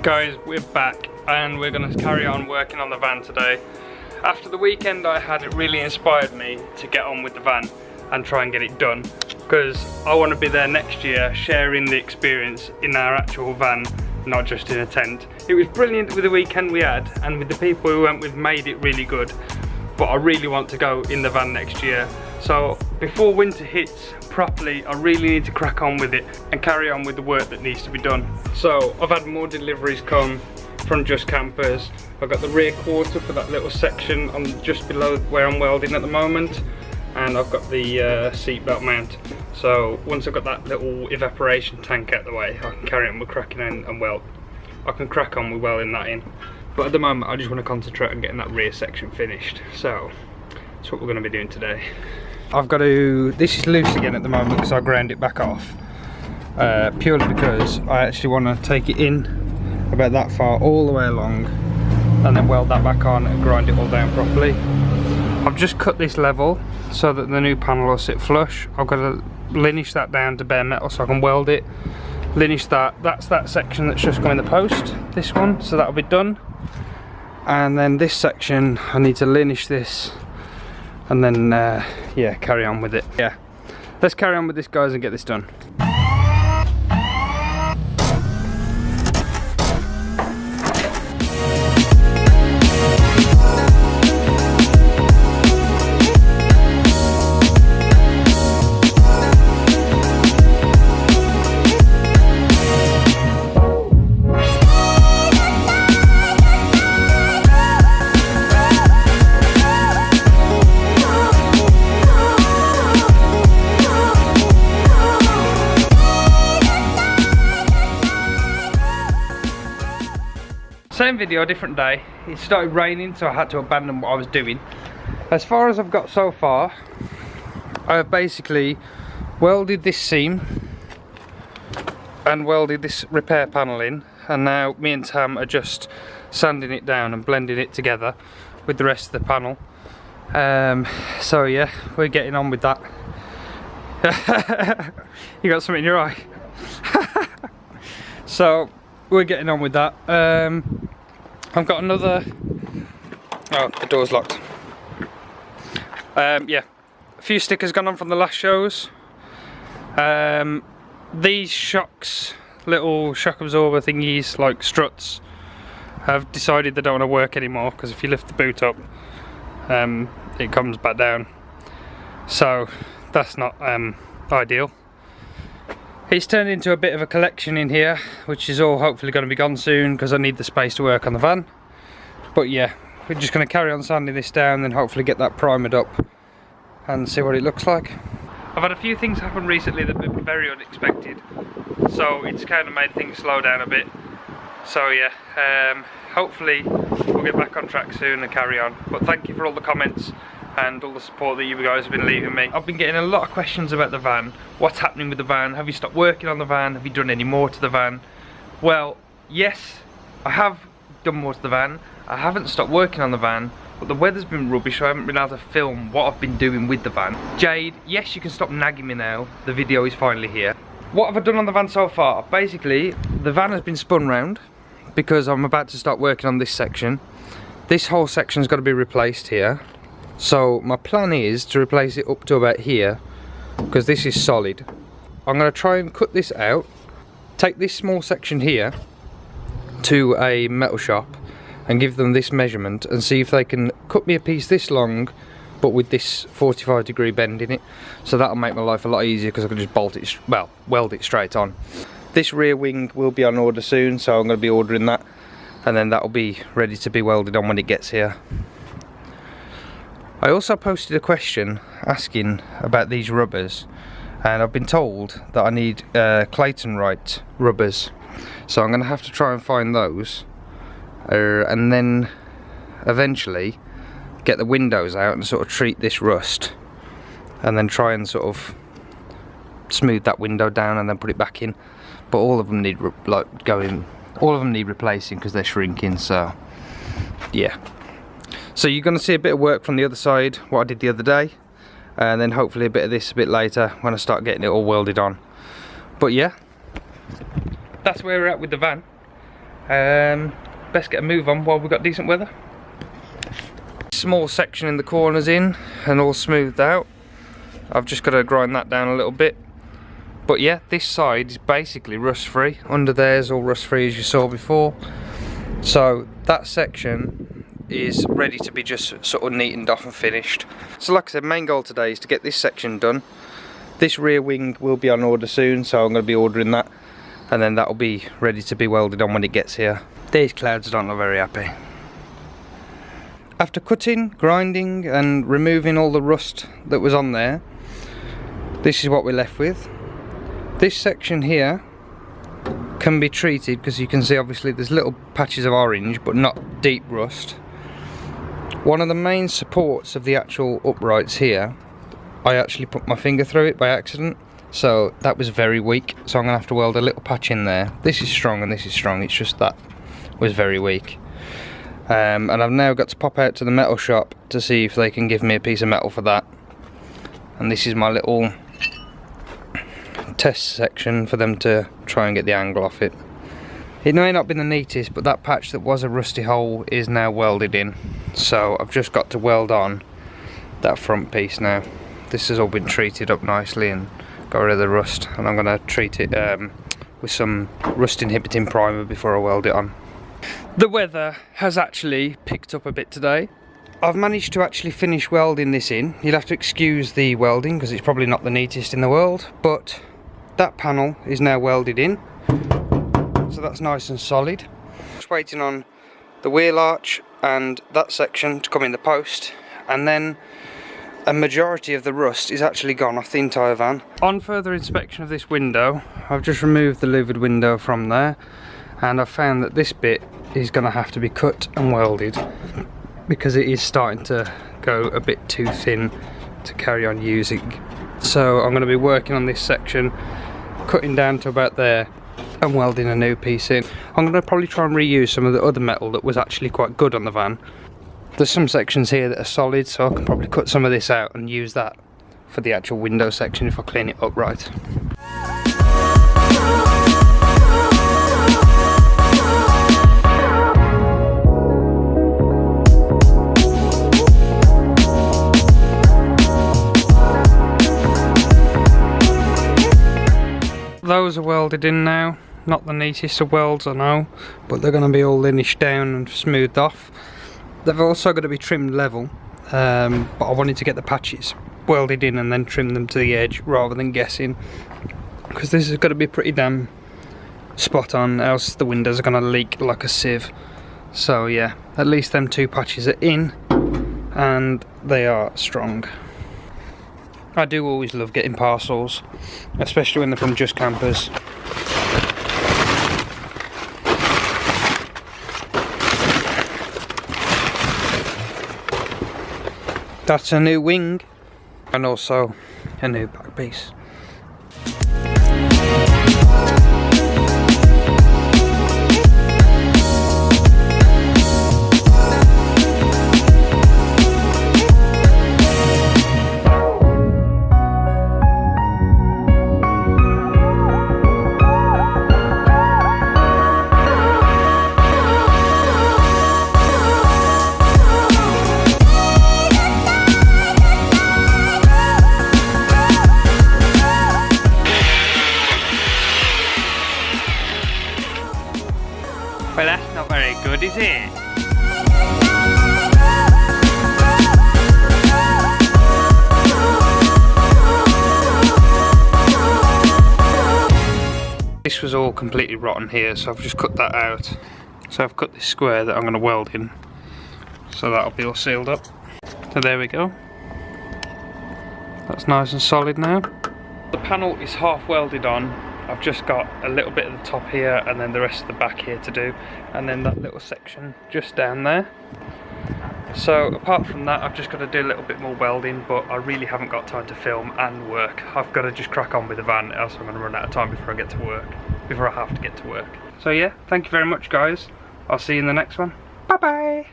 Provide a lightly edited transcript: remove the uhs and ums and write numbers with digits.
Guys, we're back and we're going to carry on working on the van today. After the weekend I had, it really inspired me to get on with the van and try and get it done, because I want to be there next year sharing the experience in our actual van, not just in a tent. It was brilliant with the weekend we had, and with the people we went with made it really good, but I really want to go in the van next year. So before winter hits properly, I really need to crack on with it and carry on with the work that needs to be done. So I've had more deliveries come from Just Campers. I've got the rear quarter for that little section on just below where I'm welding at the moment, and I've got the seatbelt mount. So once I've got that little evaporation tank out the way, I can carry on with cracking in and weld. I can crack on with welding that in. But at the moment I just want to concentrate on getting that rear section finished. So that's what we're going to be doing today. I've got to, this is loose again at the moment because I ground it back off. Purely because I actually want to take it in about that far all the way along and then weld that back on and grind it all down properly. I've just cut this level so that the new panel will sit flush. I've got to linish that down to bare metal so I can weld it. Linish that, that's that section that's just going in the post, this one, so that'll be done. And then this section, I need to linish this and then, yeah, carry on with it. Yeah, let's carry on with this, guys, and get this done. Same video, different day. It started raining, so I had to abandon what I was doing. As far as I've got so far, I've basically welded this seam and welded this repair panel in, and now me and Tam are just sanding it down and blending it together with the rest of the panel. So yeah, we're getting on with that. You got something in your eye? So we're getting on with that. I've got another, oh, the door's locked. Yeah, a few stickers gone on from the last shows. These shocks, little shock absorber thingies, like struts, have decided they don't want to work anymore, because if you lift the boot up, it comes back down. So that's not ideal. It's turned into a bit of a collection in here, which is all hopefully going to be gone soon because I need the space to work on the van. But yeah, we're just going to carry on sanding this down and hopefully get that primered up and see what it looks like. I've had a few things happen recently that have been very unexpected, so it's kind of made things slow down a bit. So yeah, hopefully we'll get back on track soon and carry on. But thank you for all the comments and all the support that you guys have been leaving me. I've been getting a lot of questions about the van. What's happening with the van? Have you stopped working on the van? Have you done any more to the van? Well, yes, I have done more to the van. I haven't stopped working on the van, but the weather's been rubbish, so I haven't been able to film what I've been doing with the van. Jade, yes, you can stop nagging me now. The video is finally here. What have I done on the van so far? Basically, the van has been spun round because I'm about to start working on this section. This whole section's got to be replaced here. So my plan is to replace it up to about here, because this is solid. I'm going to try and cut this out, take this small section here to a metal shop and give them this measurement and see if they can cut me a piece this long but with this 45-degree bend in it. So that'll make my life a lot easier because I can just bolt it, well, weld it straight on. This rear wing will be on order soon, so I'm going to be ordering that, and then that'll be ready to be welded on when it gets here. I also posted a question asking about these rubbers, and I've been told that I need Clayton Wright rubbers, so I'm going to have to try and find those, and then eventually get the windows out and sort of treat this rust, and then try and sort of smooth that window down and then put it back in. But all of them need replacing because they're shrinking. So yeah. So you're going to see a bit of work from the other side, what I did the other day, and then hopefully a bit of this a bit later when I start getting it all welded on. But yeah, that's where we're at with the van. Best get a move on while we've got decent weather. Small section in the corners in and all smoothed out. I've just got to grind that down a little bit. But yeah, this side is basically rust free. Under there's all rust free as you saw before. So that section is ready to be just sort of neatened off and finished. So like I said, main goal today is to get this section done. This rear wing will be on order soon, so I'm going to be ordering that, and then that will be ready to be welded on when it gets here. These clouds don't look very happy. After cutting, grinding and removing all the rust that was on there, this is what we're left with. This section here can be treated because you can see obviously there's little patches of orange but not deep rust. One of the main supports of the actual uprights here, I actually put my finger through it by accident, so that was very weak, so I'm going to have to weld a little patch in there. This is strong and this is strong, it's just that was very weak. And I've now got to pop out to the metal shop to see if they can give me a piece of metal for that. And this is my little test section for them to try and get the angle off it. It may not be the neatest, but that patch that was a rusty hole is now welded in. So I've just got to weld on that front piece now. This has all been treated up nicely and got rid of the rust, and I'm going to treat it with some rust inhibiting primer before I weld it on. The weather has actually picked up a bit today. I've managed to actually finish welding this in. You'll have to excuse the welding because it's probably not the neatest in the world, but that panel is now welded in, so that's nice and solid. Just waiting on the wheel arch and that section to come in the post, and then a majority of the rust is actually gone off the entire van. On further inspection of this window, I've just removed the louvered window from there, and I've found that this bit is going to have to be cut and welded because it is starting to go a bit too thin to carry on using. So I'm going to be working on this section, cutting down to about there and welding a new piece in. I'm going to probably try and reuse some of the other metal that was actually quite good on the van. There's some sections here that are solid, so I can probably cut some of this out and use that for the actual window section if I clean it up right. Those are welded in now. Not the neatest of welds, I know, but they're going to be all linished down and smoothed off. They've also got to be trimmed level, but I wanted to get the patches welded in and then trim them to the edge rather than guessing, because this has got to be pretty damn spot on, else the windows are going to leak like a sieve. So yeah, at least them two patches are in and they are strong. I do always love getting parcels, especially when they're from Just Campers. That's a new wing and also a new back piece. Well, that's not very good, is it? This was all completely rotten here, so I've just cut that out. So I've cut this square that I'm going to weld in, so that'll be all sealed up. So there we go. That's nice and solid now. The panel is half welded on. I've just got a little bit of the top here and then the rest of the back here to do, and then that little section just down there. So apart from that, I've just got to do a little bit more welding, but I really haven't got time to film and work. I've got to just crack on with the van, else I'm going to run out of time before I get to work, before I have to get to work. So yeah, thank you very much guys. I'll see you in the next one. Bye bye.